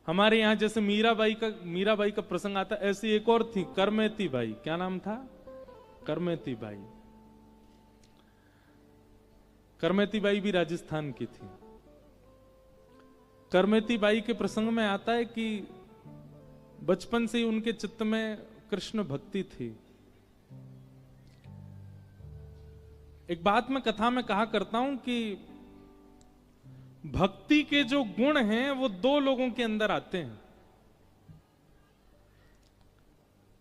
हमारे यहां जैसे मीराबाई का प्रसंग आता, ऐसी एक और थी करमेती बाई। क्या नाम था? करमेती बाई। करमेती बाई भी राजस्थान की थी। करमेती बाई के प्रसंग में आता है कि बचपन से ही उनके चित्त में कृष्ण भक्ति थी। एक बात मैं कथा में कहा करता हूं कि भक्ति के जो गुण हैं वो दो लोगों के अंदर आते हैं।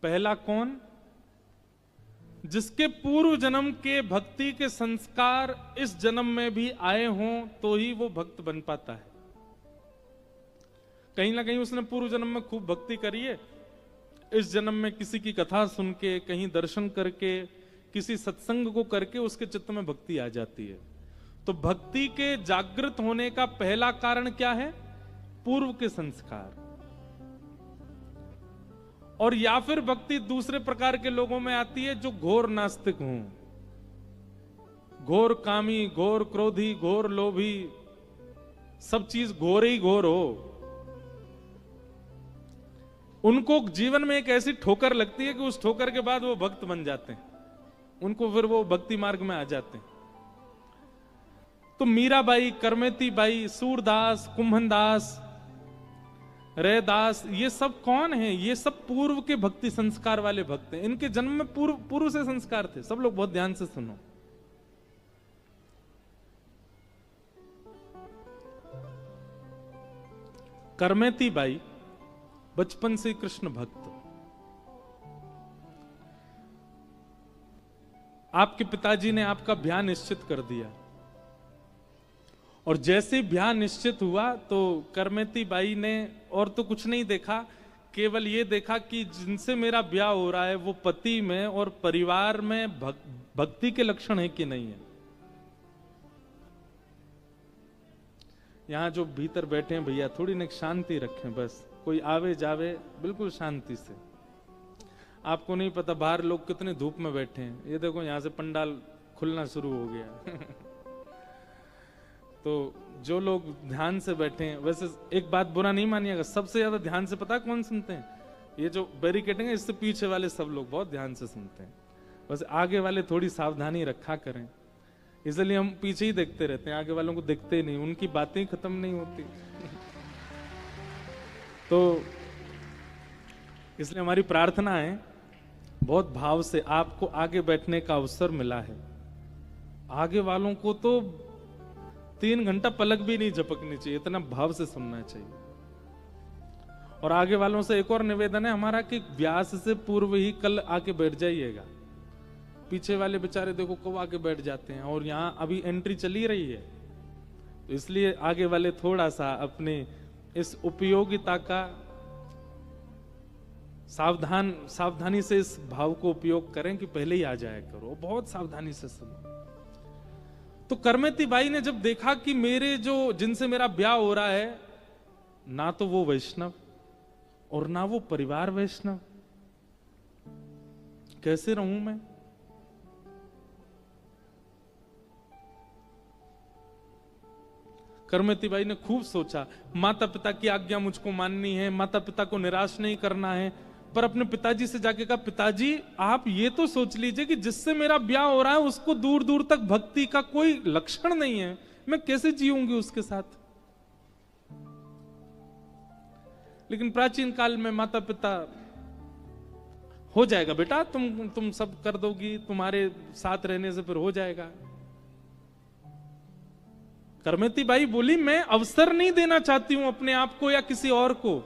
पहला कौन? जिसके पूर्व जन्म के भक्ति के संस्कार इस जन्म में भी आए हों तो ही वो भक्त बन पाता है। कहीं ना कहीं उसने पूर्व जन्म में खूब भक्ति करी है, इस जन्म में किसी की कथा सुन के, कहीं दर्शन करके, किसी सत्संग को करके उसके चित्त में भक्ति आ जाती है। तो भक्ति के जागृत होने का पहला कारण क्या है? पूर्व के संस्कार। और या फिर भक्ति दूसरे प्रकार के लोगों में आती है जो घोर नास्तिक हों, घोर कामी, घोर क्रोधी, घोर लोभी, सब चीज घोर ही घोर हो। उनको जीवन में एक ऐसी ठोकर लगती है कि उस ठोकर के बाद वो भक्त बन जाते हैं, उनको फिर वो भक्ति मार्ग में आ जाते हैं। तो मीराबाई, करमेती बाई, सूरदास, कुंभनदास, रैदास, ये सब कौन है? ये सब पूर्व के भक्ति संस्कार वाले भक्त हैं। इनके जन्म में पूर्व से संस्कार थे। सब लोग बहुत ध्यान से सुनो। करमेती बाई बचपन से कृष्ण भक्त। आपके पिताजी ने आपका ब्याह निश्चित कर दिया, और जैसे ब्याह निश्चित हुआ तो करमेती बाई ने और तो कुछ नहीं देखा, केवल ये देखा कि जिनसे मेरा ब्याह हो रहा है वो पति में और परिवार में भक्ति के लक्षण है कि नहीं है। यहां जो भीतर बैठे हैं भैया, थोड़ी ना शांति रखें, बस कोई आवे जावे बिल्कुल शांति से। आपको नहीं पता बाहर लोग कितने धूप में बैठे हैं। ये देखो यहां से पंडाल खुलना शुरू हो गया। तो जो लोग ध्यान से बैठे हैं, वैसे एक बात बुरा नहीं मानिएगा, सबसे ज्यादा ध्यान से पता है कौन सुनते हैं? ये जो बैरिकेडिंग है इससे पीछे वाले सब लोग बहुत ध्यान से सुनते हैं। बस आगे वाले थोड़ी सावधानी रखा करें, इसलिए हम पीछे ही देखते रहते हैं, आगे वालों को देखते ही नहीं, उनकी बातें खत्म नहीं होती। तो इसलिए हमारी प्रार्थना है, बहुत भाव से आपको आगे बैठने का अवसर मिला है। आगे वालों को तो 3 घंटा पलक भी नहीं झपकनी चाहिए, इतना भाव से सुनना चाहिए। और आगे वालों से एक और निवेदन है हमारा कि व्यास से पूर्व ही कल आके बैठ जाइएगा। पीछे वाले बेचारे देखो कब आके बैठ जाते हैं, और यहां अभी एंट्री चली रही है, तो इसलिए आगे वाले थोड़ा सा अपने इस उपयोगिता का सावधानी से इस भाव को उपयोग करें कि पहले ही आ जाया करो, बहुत सावधानी से सुनो। तो करमेती बाई ने जब देखा कि मेरे जो जिनसे मेरा ब्याह हो रहा है, ना तो वो वैष्णव और ना वो परिवार वैष्णव, कैसे रहूं मैं? करमेती बाई ने खूब सोचा, माता पिता की आज्ञा मुझको माननी है, माता पिता को निराश नहीं करना है, पर अपने पिताजी से जाके कहा, पिताजी आप ये तो सोच लीजिए कि जिससे मेरा ब्याह हो रहा है उसको दूर दूर तक भक्ति का कोई लक्षण नहीं है, मैं कैसे जीऊंगी उसके साथ? लेकिन प्राचीन काल में माता पिता, हो जाएगा बेटा, तुम सब कर दोगी, तुम्हारे साथ रहने से फिर हो जाएगा। करमेती बाई बोली, मैं अवसर नहीं देना चाहती हूं अपने आप को या किसी और को,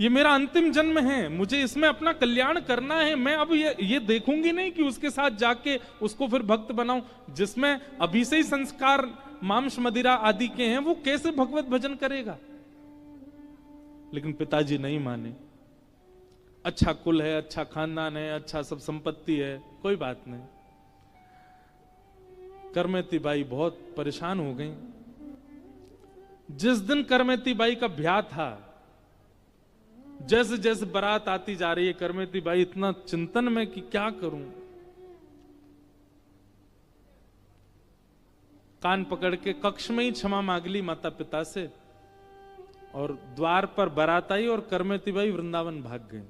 ये मेरा अंतिम जन्म है, मुझे इसमें अपना कल्याण करना है। मैं अब ये देखूंगी नहीं कि उसके साथ जाके उसको फिर भक्त बनाऊं, जिसमें अभी से ही संस्कार मांस मदिरा आदि के हैं, वो कैसे भगवत भजन करेगा? लेकिन पिताजी नहीं माने। अच्छा कुल है, अच्छा खानदान है, अच्छा सब संपत्ति है, कोई बात नहीं। करमेती बाई बहुत परेशान हो गई। जिस दिन करमेती बाई का ब्याह था, जैसे जैसे बारात आती जा रही है, करमेती बाई इतना चिंतन में कि क्या करूं, कान पकड़ के कक्ष में ही क्षमा मांग ली माता पिता से और द्वार पर बारात आई और करमेती बाई वृंदावन भाग गई,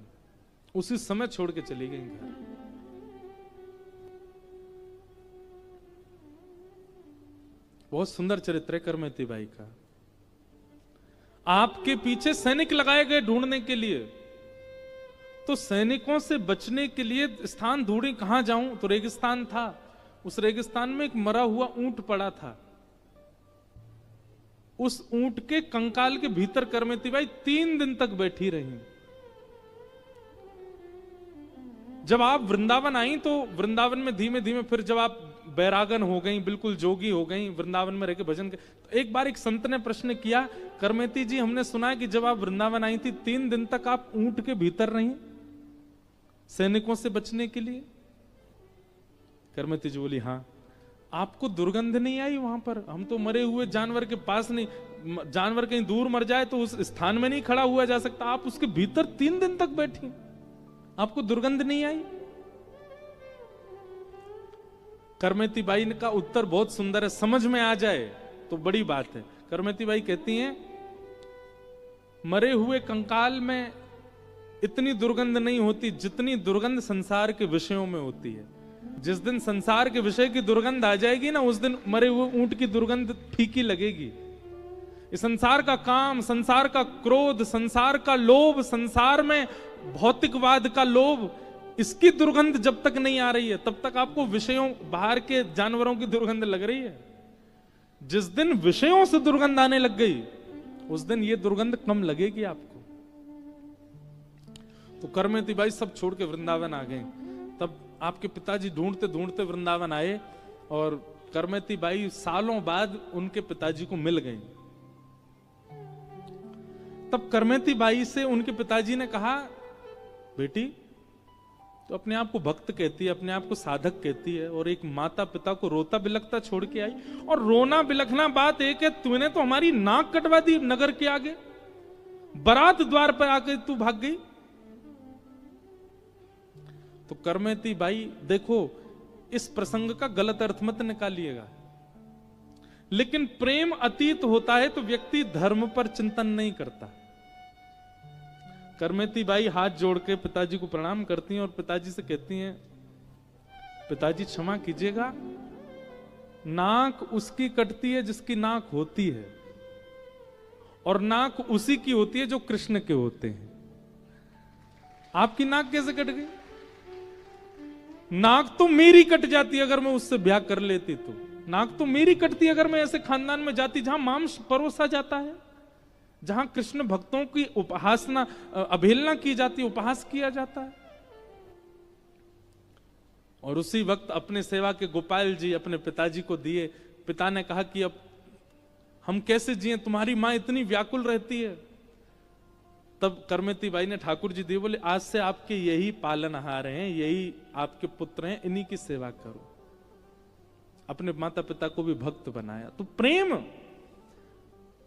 उसी समय छोड़ के चली गई घर। बहुत सुंदर चरित्र है करमेती बाई का। आपके पीछे सैनिक लगाए गए ढूंढने के लिए, तो सैनिकों से बचने के लिए स्थान ढूंढी, कहां जाऊं, तो रेगिस्तान था। उस रेगिस्तान में एक मरा हुआ ऊंट पड़ा था। उस ऊंट के कंकाल के भीतर करमेती बाई 3 दिन तक बैठी रही। जब आप वृंदावन आई तो वृंदावन में धीमे धीमे फिर जब आप बैरागन हो गई, बिल्कुल जोगी हो गई, वृंदावन में रहकर भजन तो एक बार एक संत ने प्रश्न किया, करमेती जी हमने सुना है कि जब आप वृंदावन आई थी 3 दिन तक आप ऊंट के भीतर रही सैनिकों से बचने के लिए। करमेती जी बोली हाँ। आपको दुर्गंध नहीं आई वहां पर? हम तो मरे हुए जानवर के पास नहीं, जानवर कहीं दूर मर जाए तो उस स्थान में नहीं खड़ा हुआ जा सकता, आप उसके भीतर 3 दिन तक बैठी, आपको दुर्गंध नहीं आई? करमेती बाई का उत्तर बहुत सुंदर है, समझ में आ जाए तो बड़ी बात है। करमेती बाई कहती हैं, मरे हुए कंकाल में इतनी दुर्गंध नहीं होती जितनी दुर्गंध संसार के विषयों में होती है। जिस दिन संसार के विषय की दुर्गंध आ जाएगी ना, उस दिन मरे हुए ऊंट की दुर्गंध फीकी लगेगी। इस संसार का काम, संसार का क्रोध, संसार का लोभ, संसार में भौतिकवाद का लोभ, इसकी दुर्गंध जब तक नहीं आ रही है तब तक आपको विषयों, बाहर के जानवरों की दुर्गंध लग रही है। जिस दिन विषयों से दुर्गंध आने लग गई उस दिन ये दुर्गंध कम लगेगी आपको। तो करमेती बाई सब छोड़ के वृंदावन आ गए। तब आपके पिताजी ढूंढते ढूंढते वृंदावन आए और करमेती बाई सालों बाद उनके पिताजी को मिल गई। तब करमेती बाई से उनके पिताजी ने कहा, बेटी तो अपने आप को भक्त कहती है, अपने आप को साधक कहती है, और एक माता पिता को रोता बिलखता छोड़ के आई। और रोना बिलखना बात एक है, तूने तो हमारी नाक कटवा दी नगर के आगे, बारात द्वार पर आकर तू भाग गई। तो करमेती बाई, देखो इस प्रसंग का गलत अर्थ मत निकालिएगा, लेकिन प्रेम अतीत होता है तो व्यक्ति धर्म पर चिंतन नहीं करता। करमेती बाई हाथ जोड़ के पिताजी को प्रणाम करती हैं और पिताजी से कहती हैं, पिताजी क्षमा कीजिएगा, नाक उसकी कटती है जिसकी नाक होती है, और नाक उसी की होती है जो कृष्ण के होते हैं। आपकी नाक कैसे कट गई? नाक तो मेरी कट जाती अगर मैं उससे ब्याह कर लेती तो। नाक तो मेरी कटती अगर मैं ऐसे खानदान में जाती जहां मांस परोसा जाता है, जहां कृष्ण भक्तों की उपासना, अवहेलना की जाती, उपहास किया जाता है। और उसी वक्त अपने सेवा के गोपाल जी अपने पिताजी को दिए। पिता ने कहा कि अब हम कैसे जिए, तुम्हारी मां इतनी व्याकुल रहती है। तब करमेती बाई ने ठाकुर जी दिए, बोले आज से आपके यही पालनहार हैं, यही आपके पुत्र हैं, इन्हीं की सेवा करो। अपने माता पिता को भी भक्त बनाया। तो प्रेम,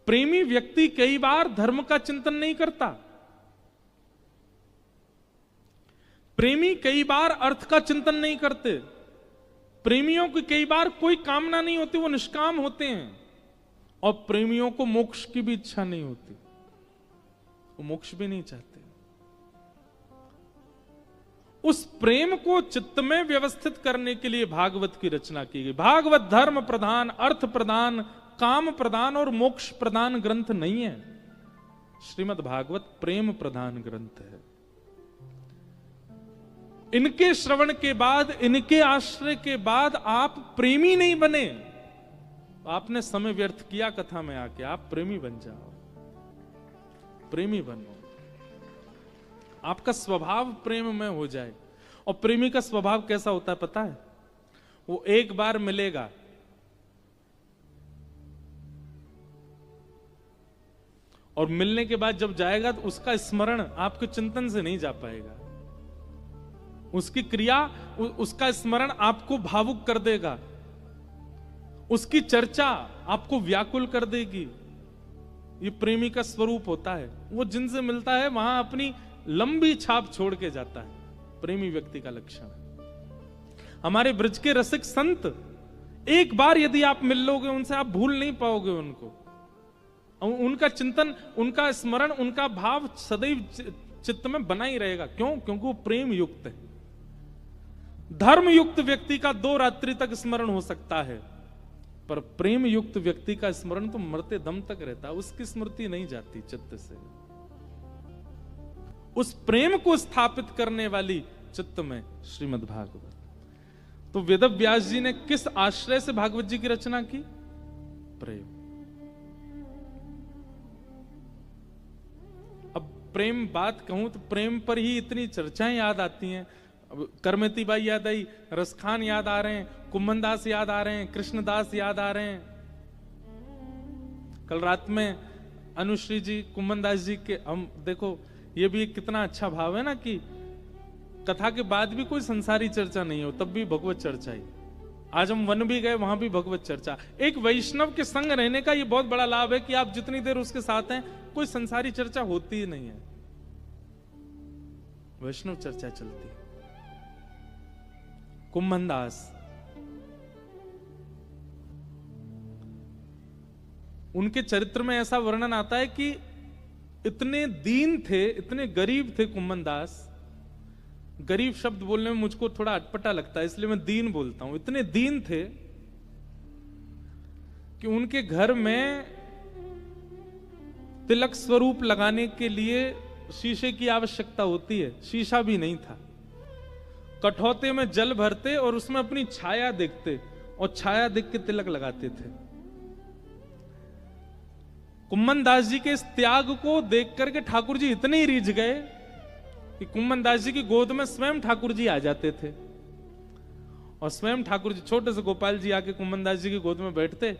प्रेमी व्यक्ति कई बार धर्म का चिंतन नहीं करता, प्रेमी कई बार अर्थ का चिंतन नहीं करते, प्रेमियों की कई बार कोई कामना नहीं होती, वो निष्काम होते हैं। और प्रेमियों को मोक्ष की भी इच्छा नहीं होती, वो मोक्ष भी नहीं चाहते। उस प्रेम को चित्त में व्यवस्थित करने के लिए भागवत की रचना की गई। भागवत धर्म प्रधान, अर्थ प्रधान, काम प्रधान और मोक्ष प्रधान ग्रंथ नहीं है। श्रीमद् भागवत प्रेम प्रधान ग्रंथ है। इनके श्रवण के बाद, इनके आश्रय के बाद आप प्रेमी नहीं बने, आपने समय व्यर्थ किया कथा में आके। आप प्रेमी बन जाओ, प्रेमी बनो, आपका स्वभाव प्रेम में हो जाए। और प्रेमी का स्वभाव कैसा होता है पता है? वो एक बार मिलेगा, और मिलने के बाद जब जाएगा तो उसका स्मरण आपके चिंतन से नहीं जा पाएगा। उसकी क्रिया, उसका स्मरण आपको भावुक कर देगा, उसकी चर्चा आपको व्याकुल कर देगी। ये प्रेमी का स्वरूप होता है। वो जिनसे मिलता है वहां अपनी लंबी छाप छोड़ के जाता है। प्रेमी व्यक्ति का लक्षण है। हमारे ब्रज के रसिक संत, एक बार यदि आप मिल लोगे उनसे, आप भूल नहीं पाओगे उनको। उनका चिंतन, उनका स्मरण, उनका भाव सदैव चित्त में बना ही रहेगा। क्यों? क्योंकि वो प्रेम युक्त है। धर्म युक्त व्यक्ति का 2 रात्रि तक स्मरण हो सकता है, पर प्रेम युक्त व्यक्ति का स्मरण तो मरते दम तक रहता है, उसकी स्मृति नहीं जाती चित्त से। उस प्रेम को स्थापित करने वाली चित्त में श्रीमद् भागवत। तो वेद व्यास जी ने किस आश्रय से भागवत जी की रचना की? प्रेम। अब प्रेम बात कहूं तो प्रेम पर ही इतनी चर्चाएं याद आती हैं। अब करमती बाई याद आई, रसखान याद आ रहे हैं, कुम्मनदास याद आ रहे हैं, कृष्णदास याद आ रहे हैं। कल रात में अनुश्री जी, कुम्मनदास जी के, हम देखो ये भी कितना अच्छा भाव है ना कि कथा के बाद भी कोई संसारी चर्चा नहीं हो, तब भी भगवत चर्चा ही। आज हम वन भी गए, वहां भी भगवत चर्चा। एक वैष्णव के संग रहने का ये बहुत बड़ा लाभ है कि आप जितनी देर उसके साथ हैं कोई संसारी चर्चा होती ही नहीं है, वैष्णव चर्चा चलती है। कुम्मनदास, उनके चरित्र में ऐसा वर्णन आता है कि इतने दीन थे, इतने गरीब थे कुम्मनदास। गरीब शब्द बोलने में मुझको थोड़ा अटपटा लगता है, इसलिए मैं दीन बोलता हूं। इतने दीन थे कि उनके घर में तिलक स्वरूप लगाने के लिए शीशे की आवश्यकता होती है, शीशा भी नहीं था। कठौते में जल भरते और उसमें अपनी छाया देखते और छाया देख के तिलक लगाते थे। कुम्मनदास जी के इस त्याग को देख करके ठाकुर जी इतने ही रीझ गए कि कुम्मनदास जी की गोद में स्वयं ठाकुर जी आ जाते थे। और स्वयं ठाकुर जी, छोटे से गोपाल जी आके कुम्मनदास जी की गोद में बैठते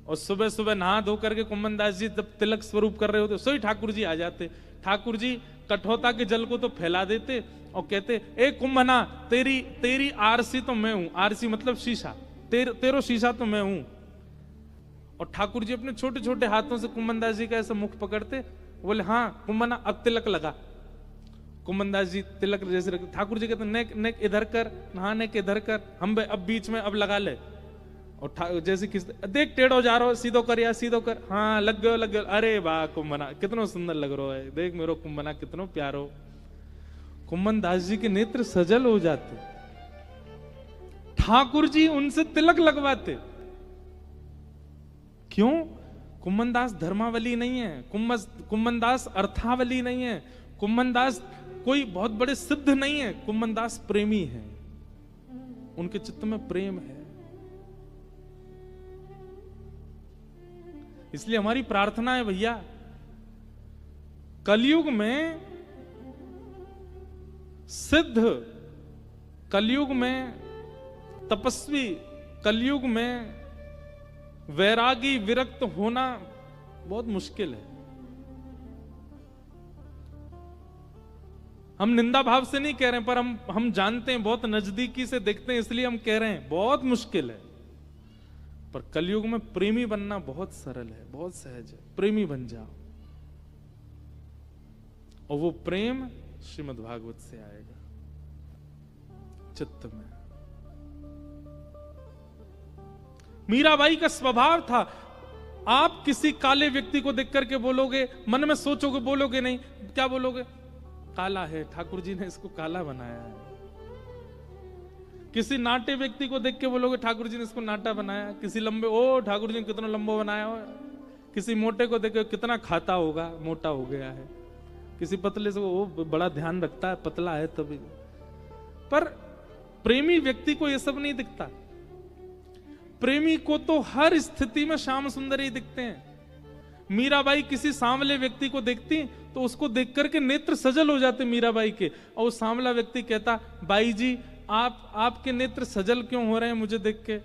और सुबह सुबह नहा धो करके कुम्मनदास जी जब तिलक स्वरूप कर रहे होते सोई ठाकुर जी आ जाते। ठाकुर जी कठौता के जल को तो फैला देते और कहते, ए कुम्भना, तेरी आरसी तो मैं हूं। आरसी मतलब शीशा, तेरो शीशा तो मैं हूं। और ठाकुर जी अपने छोटे छोटे हाथों से कुम्मनदास जी का ऐसा मुख पकड़ते, बोले हाँ कुम्भना अब तिलक लगा। कुम्मनदास जी तिलक जैसे रखते, ठाकुर जी कहते नेक नेक इधर कर, नहाने के इधर कर, हम अब बीच में अब लगा ले। और जैसे किस देख टेढ़ो जा रहा हो, सीधो कर या सीधो कर, हाँ लग गयो। अरे वाह कुम्भना कितनो सुंदर लग रहा है, देख मेरो कुम्भना कितनो प्यारो। कुम्मनदास जी के नेत्र सजल हो जाते, ठाकुर जी उनसे तिलक लगवाते। क्यों? कुम्मनदास धर्मावली नहीं है, कुम्मनदास अर्थावली नहीं है, कुम्मनदास कोई बहुत बड़े सिद्ध नहीं है, कुम्मनदास प्रेमी है। उनके चित्त में प्रेम है। इसलिए हमारी प्रार्थना है भैया, कलयुग में सिद्ध, कलयुग में तपस्वी, कलयुग में वैरागी, विरक्त होना बहुत मुश्किल है। हम निंदा भाव से नहीं कह रहे हैं, पर हम जानते हैं, बहुत नजदीकी से देखते हैं, इसलिए हम कह रहे हैं बहुत मुश्किल है। पर कलयुग में प्रेमी बनना बहुत सरल है, बहुत सहज है। प्रेमी बन जाओ और वो प्रेम श्रीमद् भागवत से आएगा चित्त में। मीराबाई का स्वभाव था, आप किसी काले व्यक्ति को देख करके बोलोगे, मन में सोचोगे, बोलोगे नहीं, क्या बोलोगे? काला है, ठाकुर जी ने इसको काला बनाया है। किसी नाटे व्यक्ति को देख के बोलोगे, ठाकुर जी ने इसको नाटा बनाया। किसी लंबे, ओ ठाकुर जी ने कितना लंबा बनाया हो। किसी मोटे को देख के कितना खाता होगा, मोटा हो गया है। किसी पतले से, वो बड़ा ध्यान रखता है, पतला है तभी। पर प्रेमी व्यक्ति को यह सब नहीं दिखता। प्रेमी को तो हर स्थिति में श्याम सुंदर ही दिखते हैं। मीराबाई किसी सांवले व्यक्ति को देखती तो उसको देख करके नेत्र सजल हो जाते मीराबाई के, और वो सांवला व्यक्ति कहता, बाई जी आपके नेत्र सजल क्यों हो रहे हैं मुझे देख के?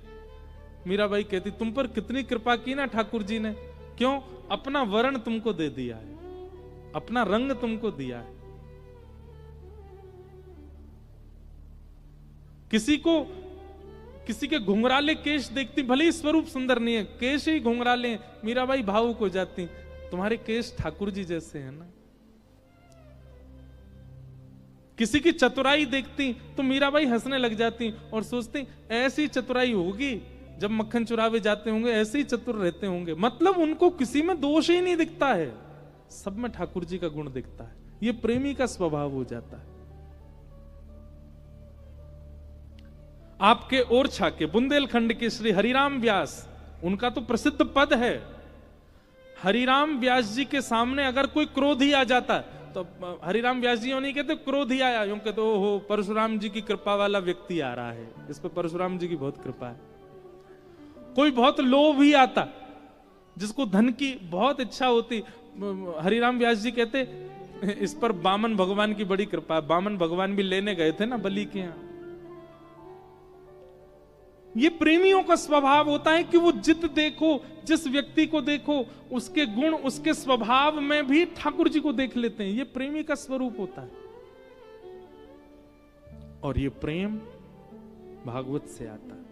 मीराबाई कहती, तुम पर कितनी कृपा की ना ठाकुर जी ने। क्यों? अपना वर्ण तुमको दे दिया है, अपना रंग तुमको दिया है। किसी के घुंघराले केश देखती, भले ही स्वरूप सुंदर नहीं है, केश ही घुंघराले, मीराबाई भावुक हो जाती, तुम्हारे केश ठाकुर जी जैसे हैं ना। किसी की चतुराई देखती तो मीराबाई हंसने लग जाती और सोचती, ऐसी चतुराई होगी जब मक्खन चुरावे जाते होंगे ऐसे ही चतुर रहते होंगे, मतलब उनको किसी में दोष ही नहीं दिखता है, सब में ठाकुर जी का गुण दिखता है। ये प्रेमी का स्वभाव हो जाता है। आपके ओरछा के बुंदेलखंड के श्री हरिराम व्यास, उनका तो प्रसिद्ध पद है, हरिराम व्यास जी के सामने अगर कोई क्रोधी आ जाता तो हरिराम व्यास जी नहीं कहते क्रोधी आया, यूं कहते ओहो परशुराम जी की कृपा वाला व्यक्ति आ रहा है, इस पर परशुराम जी की बहुत कृपा है। कोई बहुत लोभ ही आता, जिसको धन की बहुत इच्छा होती, हरिराम व्यास जी कहते इस पर बामन भगवान की बड़ी कृपा है। बामन भगवान भी लेने गए थे ना बलि के यहां। ये प्रेमियों का स्वभाव होता है कि वो जित देखो, जिस व्यक्ति को देखो, उसके गुण, उसके स्वभाव में भी ठाकुर जी को देख लेते हैं। ये प्रेमी का स्वरूप होता है। और ये प्रेम भागवत से आता है।